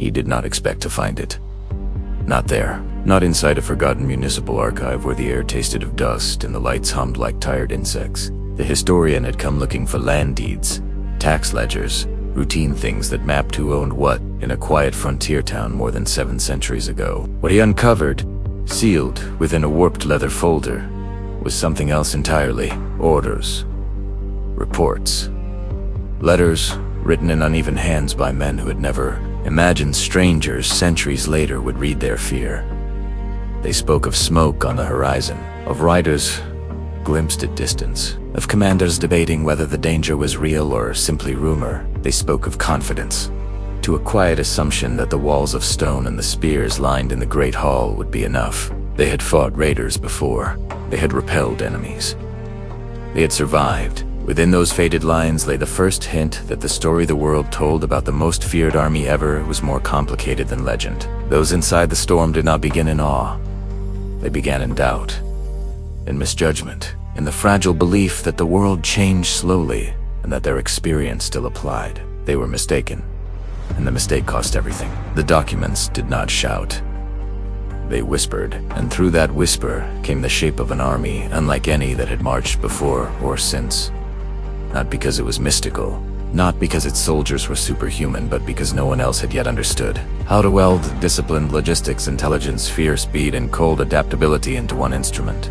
He did not expect to find it. Not there. Not inside a forgotten municipal archive where the air tasted of dust and the lights hummed like tired insects. The historian had come looking for land deeds, tax ledgers, routine things that mapped who owned what in a quiet frontier town more than 7 centuries ago. What he uncovered, sealed within a warped leather folder, was something else entirely. Orders. Reports. Letters written in uneven hands by men who had never imagined strangers centuries later would read their fear. They spoke of smoke on the horizon, of riders glimpsed at distance, of commanders debating whether the danger was real or simply rumor. They spoke of confidence, to a quiet assumption that the walls of stone and the spears lined in the great hall would be enough. They had fought raiders before. They had repelled enemies. They had survived. Within those faded lines lay the first hint that the story the world told about the most feared army ever was more complicated than legend. Those inside the storm did not begin in awe. They began in doubt, in misjudgment, in the fragile belief that the world changed slowly and that their experience still applied. They were mistaken, and the mistake cost everything. The documents did not shout. They whispered, and through that whisper came the shape of an army unlike any that had marched before or since. Not because it was mystical, not because its soldiers were superhuman, but because no one else had yet understood how to weld disciplined logistics, intelligence, fear, speed, and cold adaptability into one instrument.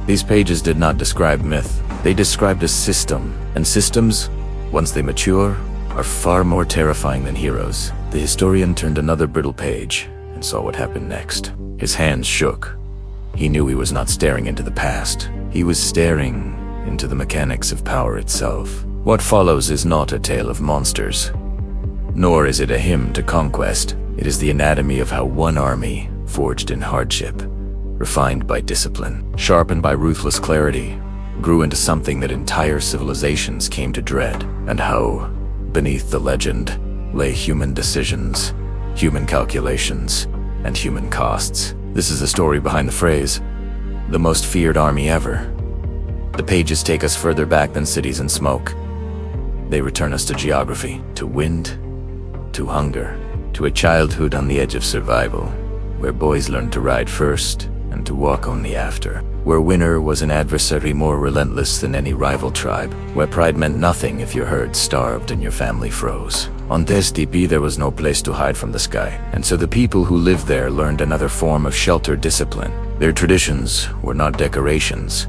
These pages did not describe myth. They described a system, and systems, once they mature, are far more terrifying than heroes. The historian turned another brittle page and saw what happened next. His hands shook. He knew he was not staring into the past. He was staring into the mechanics of power itself. What follows is not a tale of monsters, nor is it a hymn to conquest. It is the anatomy of how one army, forged in hardship, refined by discipline, sharpened by ruthless clarity, grew into something that entire civilizations came to dread, and how, beneath the legend, lay human decisions, human calculations, and human costs. This is the story behind the phrase, the most feared army ever. The pages take us further back than cities and smoke. They return us to geography, to wind, to hunger, to a childhood on the edge of survival, where boys learned to ride first and to walk only after, where winter was an adversary more relentless than any rival tribe, where pride meant nothing if your herd starved and your family froze. On Testipi there was no place to hide from the sky, and so the people who lived there learned another form of sheltered discipline. Their traditions were not decorations.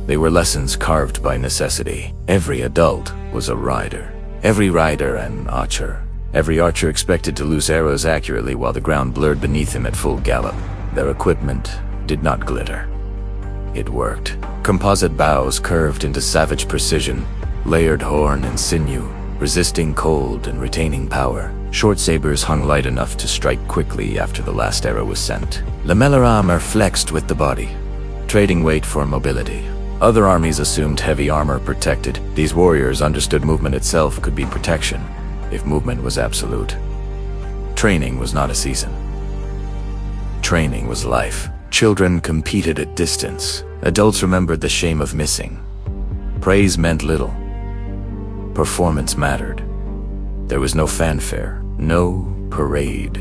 They were lessons carved by necessity. Every adult was a rider. Every rider an archer. Every archer expected to loose arrows accurately while the ground blurred beneath him at full gallop. Their equipment did not glitter. It worked. Composite bows curved into savage precision, layered horn and sinew, resisting cold and retaining power. Short sabers hung light enough to strike quickly after the last arrow was sent. Lamellar armor flexed with the body, trading weight for mobility. Other armies assumed heavy armor protected. These warriors understood movement itself could be protection, if movement was absolute. Training was not a season. Training was life. Children competed at distance. Adults remembered the shame of missing. Praise meant little. Performance mattered. There was no fanfare, no parade.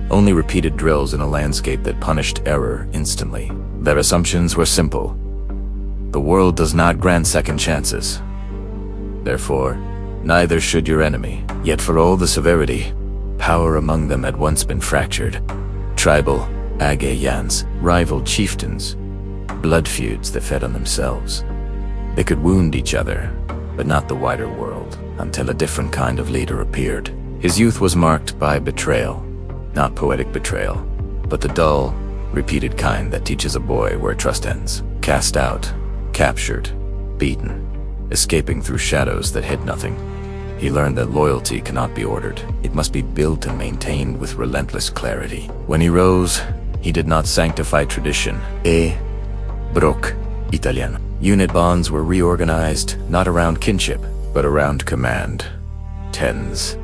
Only repeated drills in a landscape that punished error instantly. Their assumptions were simple. The world does not grant second chances. Therefore, neither should your enemy. Yet for all the severity, power among them had once been fractured. Tribal Agayans, rival chieftains, blood feuds that fed on themselves. They could wound each other, but not the wider world, until a different kind of leader appeared. His youth was marked by betrayal, not poetic betrayal, but the dull, repeated kind that teaches a boy where trust ends. Cast out, captured, beaten, escaping through shadows that hid nothing. He learned that loyalty cannot be ordered. It must be built and maintained with relentless clarity. When he rose, he did not sanctify tradition. Broc, Italian. Unit bonds were reorganized, not around kinship, but around command. Tens,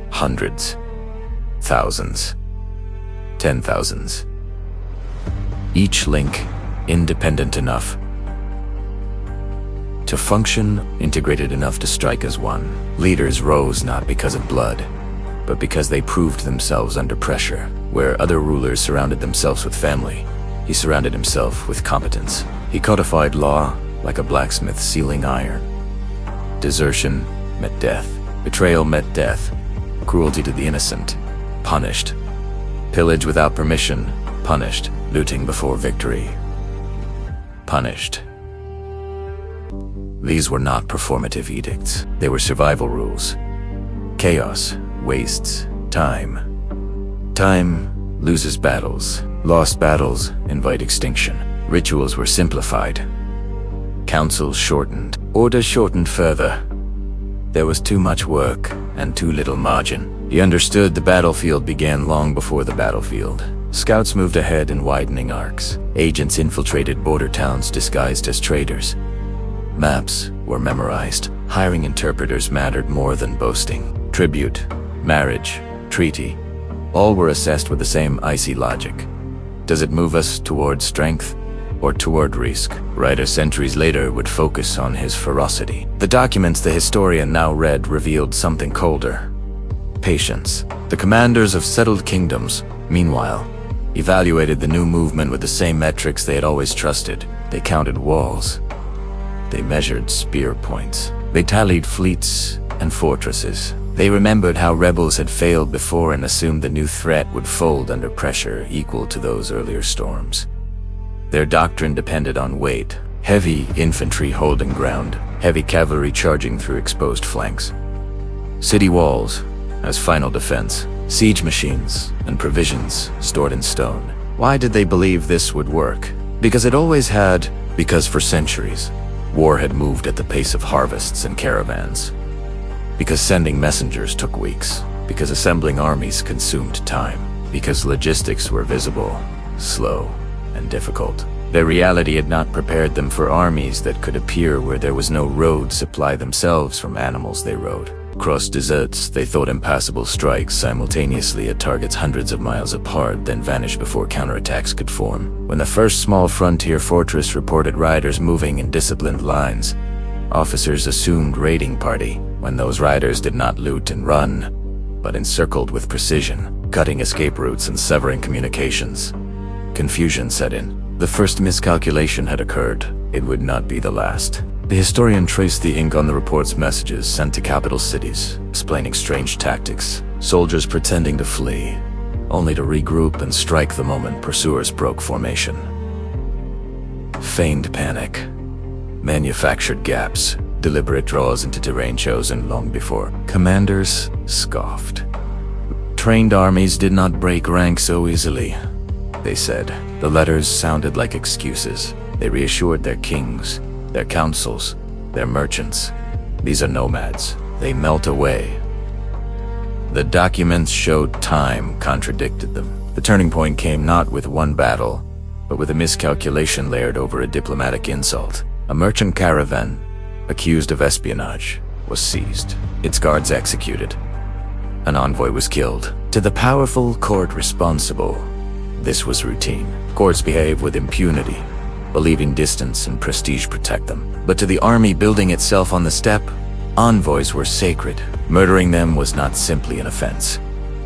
hundreds, thousands, 10,000s. Each link independent enough to function, integrated enough to strike as one. Leaders rose not because of blood, but because they proved themselves under pressure. Where other rulers surrounded themselves with family, he surrounded himself with competence. He codified law like a blacksmith sealing iron. Desertion met death. Betrayal met death. Cruelty to the innocent, punished. Pillage without permission, punished. Looting before victory, punished. These were not performative edicts. They were survival rules. Chaos wastes time. Time loses battles. Lost battles invite extinction. Rituals were simplified. Councils shortened. Orders shortened further. There was too much work and too little margin. He understood the battlefield began long before the battlefield. Scouts moved ahead in widening arcs. Agents infiltrated border towns disguised as traders. Maps were memorized. Hiring interpreters mattered more than boasting. Tribute, marriage, treaty, all were assessed with the same icy logic. Does it move us toward strength or toward risk? Writers centuries later would focus on his ferocity. The documents the historian now read revealed something colder. Patience. The commanders of settled kingdoms, meanwhile, evaluated the new movement with the same metrics they had always trusted. They counted walls. They measured spear points. They tallied fleets and fortresses. They remembered how rebels had failed before and assumed the new threat would fold under pressure equal to those earlier storms. Their doctrine depended on weight. Heavy infantry holding ground, heavy cavalry charging through exposed flanks. City walls as final defense, siege machines and provisions stored in stone. Why did they believe this would work? Because it always had. Because for centuries, war had moved at the pace of harvests and caravans. Because sending messengers took weeks. Because assembling armies consumed time. Because logistics were visible, slow, and difficult. Their reality had not prepared them for armies that could appear where there was no road, supply themselves from animals they rode. Across deserts, they thought impassable strikes simultaneously at targets hundreds of miles apart, then vanished before counterattacks could form. When the first small frontier fortress reported riders moving in disciplined lines, officers assumed raiding party. When those riders did not loot and run, but encircled with precision, cutting escape routes and severing communications, confusion set in. The first miscalculation had occurred. It would not be the last. The historian traced the ink on the report's messages sent to capital cities, explaining strange tactics. Soldiers pretending to flee, only to regroup and strike the moment pursuers broke formation. Feigned panic. Manufactured gaps. Deliberate draws into terrain chosen long before. Commanders scoffed. Trained armies did not break rank so easily, they said. The letters sounded like excuses. They reassured their kings, their councils, their merchants. These are nomads. They melt away. The documents showed time contradicted them. The turning point came not with one battle, but with a miscalculation layered over a diplomatic insult. A merchant caravan, accused of espionage, was seized. Its guards executed. An envoy was killed. To the powerful court responsible, this was routine. Courts behave with impunity, believing distance and prestige protect them. But to the army building itself on the steppe, envoys were sacred. Murdering them was not simply an offense.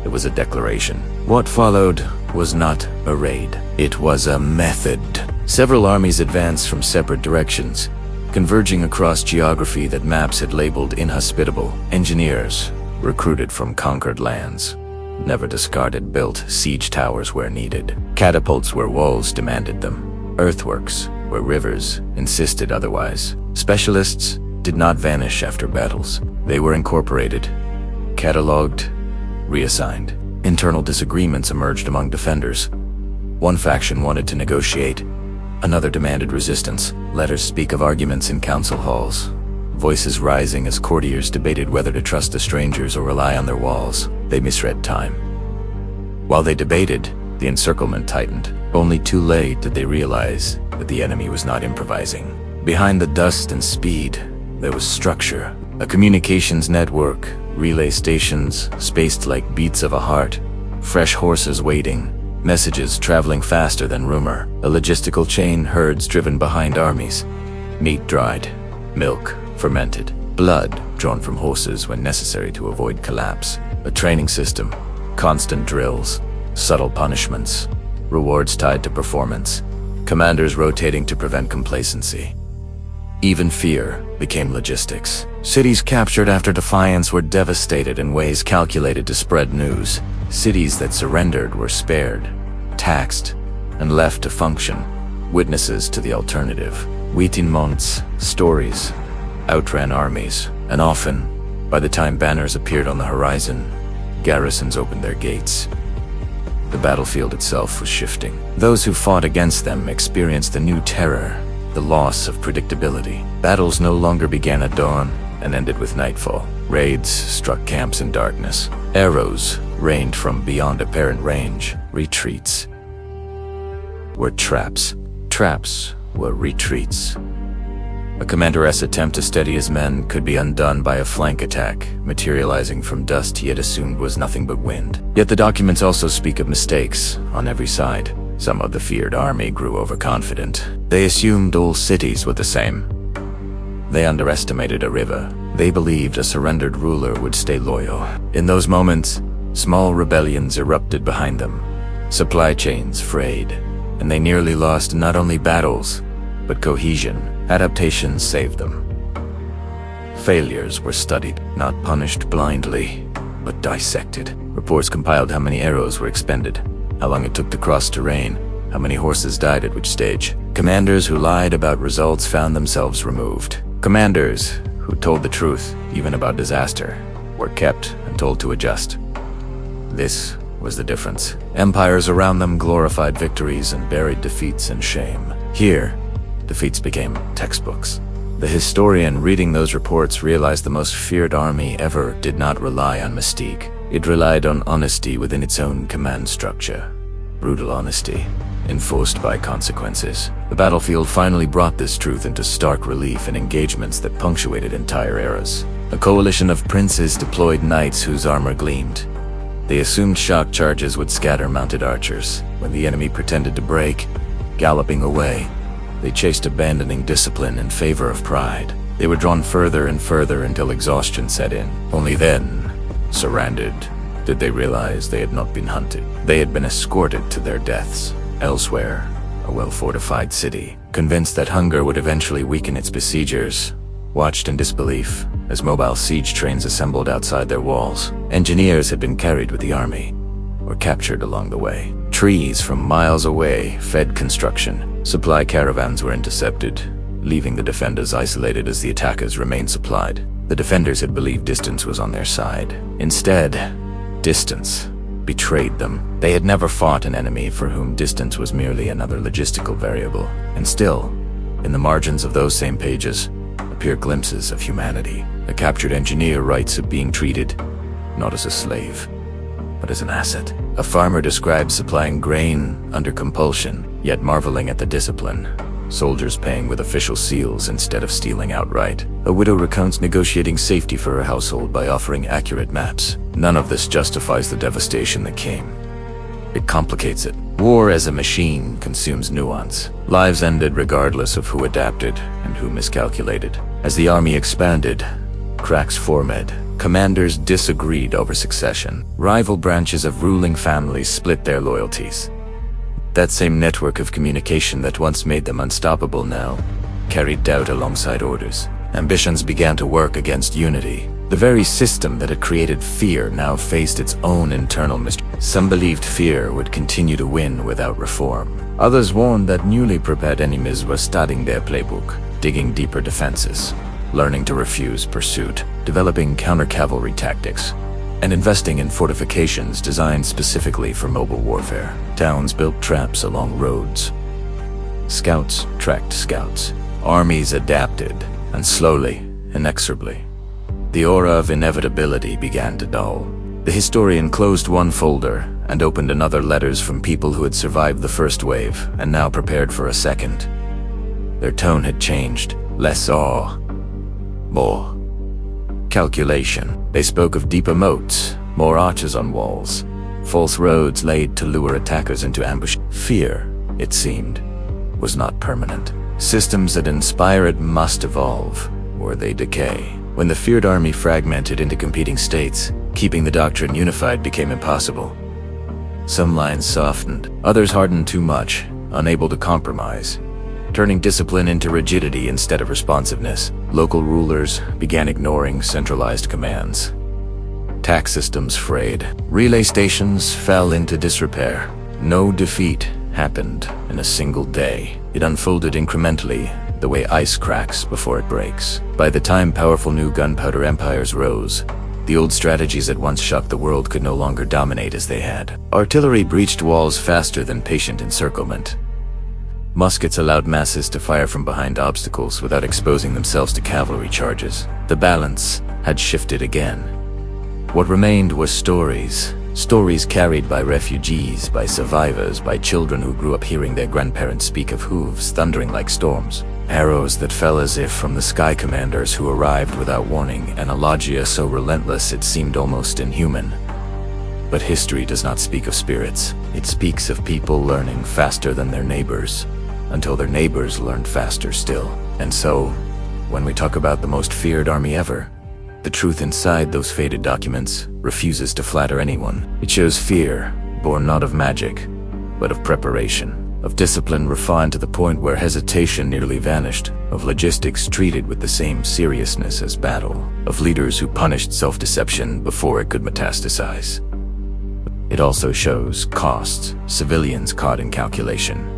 It was a declaration. What followed was not a raid. It was a method. Several armies advanced from separate directions, converging across geography that maps had labeled inhospitable. Engineers, recruited from conquered lands, never discarded, built siege towers where needed. Catapults where walls demanded them. Earthworks where rivers insisted otherwise. Specialists did not vanish after battles. They were incorporated, cataloged, reassigned. Internal disagreements emerged among defenders. One faction wanted to negotiate. Another demanded resistance. Letters speak of arguments in council halls. Voices rising as courtiers debated whether to trust the strangers or rely on their walls. They misread time. While they debated, the encirclement tightened. Only too late did they realize that the enemy was not improvising. Behind the dust and speed, there was structure. A communications network, relay stations spaced like beats of a heart, fresh horses waiting, messages traveling faster than rumor, a logistical chain, herds driven behind armies, meat dried, milk fermented, blood drawn from horses when necessary to avoid collapse, a training system, constant drills, subtle punishments, rewards tied to performance, commanders rotating to prevent complacency. Even fear became logistics. Cities captured after defiance were devastated in ways calculated to spread news. Cities that surrendered were spared, taxed, and left to function, witnesses to the alternative. Waiting-months, stories, outran armies, and often, by the time banners appeared on the horizon, garrisons opened their gates. The battlefield itself was shifting. Those who fought against them experienced a new terror, the loss of predictability. Battles no longer began at dawn and ended with nightfall. Raids struck camps in darkness. Arrows rained from beyond apparent range. Retreats were traps. Traps were retreats. A commander's attempt to steady his men could be undone by a flank attack, materializing from dust he had assumed was nothing but wind. Yet the documents also speak of mistakes on every side. Some of the feared army grew overconfident. They assumed all cities were the same. They underestimated a river. They believed a surrendered ruler would stay loyal. In those moments, small rebellions erupted behind them. Supply chains frayed, and they nearly lost not only battles, but cohesion. Adaptations saved them. Failures were studied, not punished blindly, but dissected. Reports compiled how many arrows were expended, how long it took to cross terrain, how many horses died at which stage. Commanders who lied about results found themselves removed. Commanders who told the truth, even about disaster, were kept and told to adjust. This was the difference. Empires around them glorified victories and buried defeats in shame. Here, defeats became textbooks. The historian reading those reports realized the most feared army ever did not rely on mystique. It relied on honesty within its own command structure. Brutal honesty, enforced by consequences. The battlefield finally brought this truth into stark relief in engagements that punctuated entire eras. A coalition of princes deployed knights whose armor gleamed. They assumed shock charges would scatter mounted archers. When the enemy pretended to break, galloping away, they chased abandoning discipline in favor of pride. They were drawn further and further until exhaustion set in. Only then, surrounded, did they realize they had not been hunted. They had been escorted to their deaths. Elsewhere, a well-fortified city, convinced that hunger would eventually weaken its besiegers, watched in disbelief as mobile siege trains assembled outside their walls. Engineers had been carried with the army, or captured along the way. Trees from miles away fed construction. Supply caravans were intercepted, leaving the defenders isolated as the attackers remained supplied. The defenders had believed distance was on their side. Instead, distance betrayed them. They had never fought an enemy for whom distance was merely another logistical variable. And still, in the margins of those same pages, appear glimpses of humanity. A captured engineer writes of being treated not as a slave, but as an asset. A farmer describes supplying grain under compulsion, yet marveling at the discipline. Soldiers paying with official seals instead of stealing outright. A widow recounts negotiating safety for her household by offering accurate maps. None of this justifies the devastation that came. It complicates it. War as a machine consumes nuance. Lives ended regardless of who adapted and who miscalculated. As the army expanded, cracks formed. Commanders disagreed over succession. Rival branches of ruling families split their loyalties. That same network of communication that once made them unstoppable now carried doubt alongside orders. Ambitions began to work against unity. The very system that had created fear now faced its own internal mystery. Some believed fear would continue to win without reform. Others warned that newly prepared enemies were studying their playbook, digging deeper defenses, learning to refuse pursuit, developing counter-cavalry tactics, and investing in fortifications designed specifically for mobile warfare. Towns built traps along roads. Scouts tracked scouts. Armies adapted, and slowly, inexorably, the aura of inevitability began to dull. The historian closed one folder and opened another, letters from people who had survived the first wave and now prepared for a second. Their tone had changed. Less awe, more calculation. They spoke of deeper moats, more arches on walls, false roads laid to lure attackers into ambush. Fear, it seemed, was not permanent. Systems that inspire it must evolve. or they decay. When the feared army fragmented into competing states, keeping the doctrine unified became impossible. Some lines softened, others hardened too much, unable to compromise, turning discipline into rigidity instead of responsiveness. Local rulers began ignoring centralized commands. Tax systems frayed. Relay stations fell into disrepair. No defeat happened in a single day. It unfolded incrementally, the way ice cracks before it breaks. By the time powerful new gunpowder empires rose, the old strategies that once shocked the world could no longer dominate as they had. Artillery breached walls faster than patient encirclement. Muskets allowed masses to fire from behind obstacles without exposing themselves to cavalry charges. The balance had shifted again. What remained was stories. Stories carried by refugees, by survivors, by children who grew up hearing their grandparents speak of hooves thundering like storms. Arrows that fell as if from the sky commanders who arrived without warning, and a logia so relentless it seemed almost inhuman. But history does not speak of spirits. It speaks of people learning faster than their neighbors, until their neighbors learned faster still. And so, when we talk about the most feared army ever, the truth inside those faded documents refuses to flatter anyone. It shows fear, born not of magic, but of preparation, of discipline refined to the point where hesitation nearly vanished, of logistics treated with the same seriousness as battle, of leaders who punished self-deception before it could metastasize. It also shows costs, civilians caught in calculation.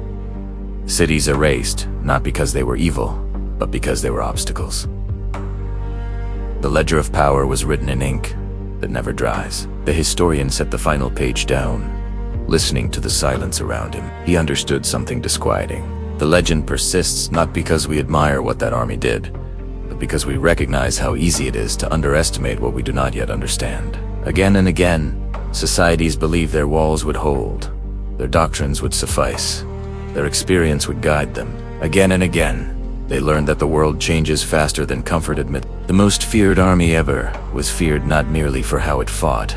Cities erased, not because they were evil, but because they were obstacles. The ledger of power was written in ink that never dries. The historian set the final page down, listening to the silence around him. He understood something disquieting. The legend persists not because we admire what that army did, but because we recognize how easy it is to underestimate what we do not yet understand. Again and again, societies believed their walls would hold, their doctrines would suffice, their experience would guide them. Again and again, they learned that the world changes faster than comfort admits. The most feared army ever was feared not merely for how it fought,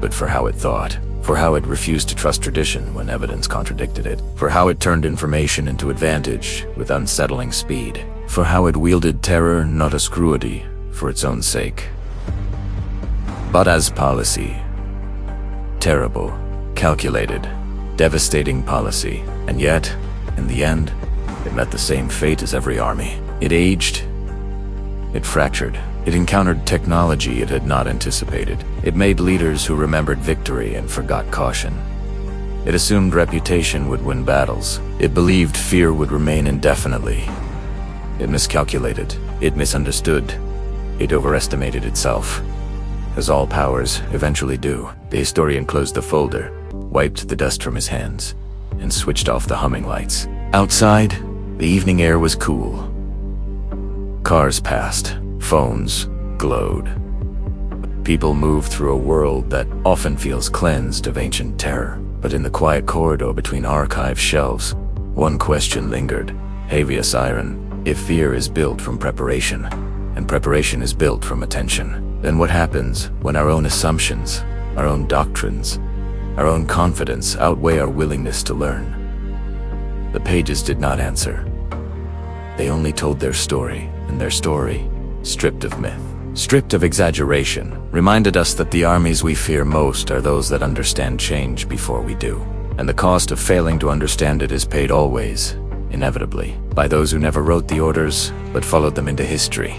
but for how it thought, for how it refused to trust tradition when evidence contradicted it, for how it turned information into advantage with unsettling speed, for how it wielded terror not as cruelty for its own sake, but as policy. Terrible, calculated, devastating policy, and yet, in the end, it met the same fate as every army. It aged, it fractured, it encountered technology it had not anticipated. It made leaders who remembered victory and forgot caution. It assumed reputation would win battles. It believed fear would remain indefinitely. It miscalculated, it misunderstood, it overestimated itself. As all powers eventually do. The historian closed the folder, wiped the dust from his hands, and switched off the humming lights. Outside, the evening air was cool. Cars passed, phones glowed. People moved through a world that often feels cleansed of ancient terror. But in the quiet corridor between archive shelves, one question lingered. Habeas iron. If fear is built from preparation, and preparation is built from attention, then what happens when our own assumptions, our own doctrines, our own confidence outweigh our willingness to learn? The pages did not answer. They only told their story, and their story, stripped of myth, stripped of exaggeration, reminded us that the armies we fear most are those that understand change before we do. And the cost of failing to understand it is paid always, inevitably, by those who never wrote the orders, but followed them into history.